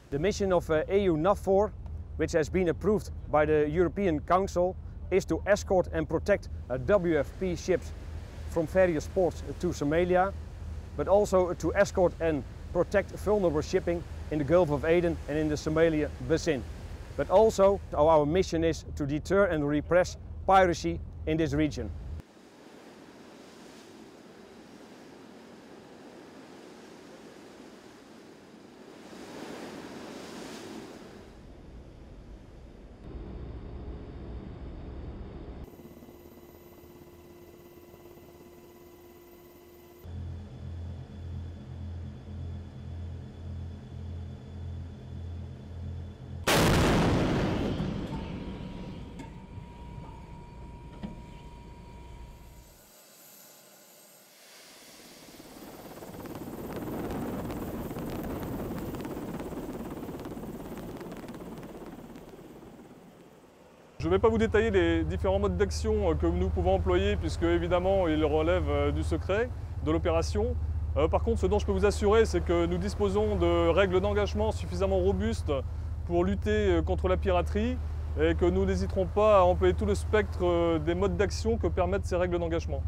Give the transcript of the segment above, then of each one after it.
The mission of EU NAVFOR, which has been approved by the European Council, is to escort and protect WFP ships from various ports to Somalia, but also to escort and protect vulnerable shipping in the Gulf of Aden and in the Somalia Basin. But also our mission is to deter and repress piracy in this region. Je ne vais pas vous détailler les différents modes d'action que nous pouvons employer puisque évidemment ils relèvent du secret de l'opération. Par contre, ce dont je peux vous assurer, c'est que nous disposons de règles d'engagement suffisamment robustes pour lutter contre la piraterie et que nous n'hésiterons pas à employer tout le spectre des modes d'action que permettent ces règles d'engagement.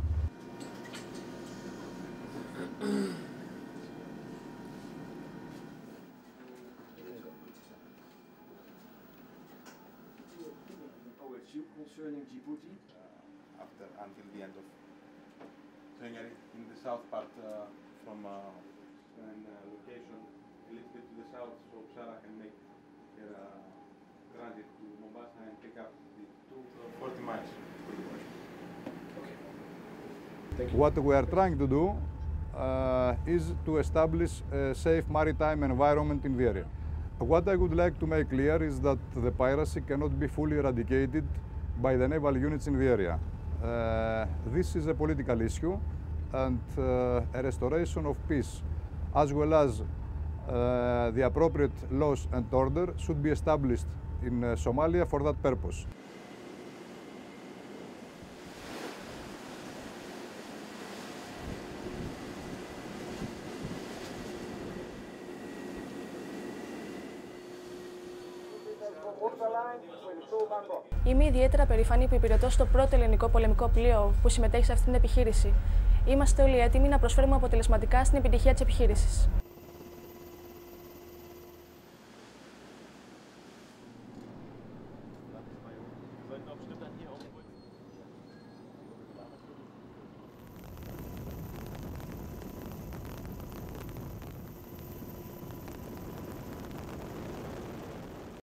Concerning Djibouti, until the end of January, in the south part from location a little bit to the south, so Psara can make their transit to Mombasa and pick up the 40 miles. Okay. Thank you. What we are trying to do is to establish a safe maritime environment in the area. What I would like to make clear is that the piracy cannot be fully eradicated by the naval units in the area. This is a political issue, and a restoration of peace as well as the appropriate laws and order should be established in Somalia for that purpose. Είμαι ιδιαίτερα περήφανη που υπηρετώ στο πρώτο ελληνικό πολεμικό πλοίο που συμμετέχει σε αυτή την επιχείρηση. Είμαστε όλοι έτοιμοι να προσφέρουμε αποτελεσματικά στην επιτυχία της επιχείρησης.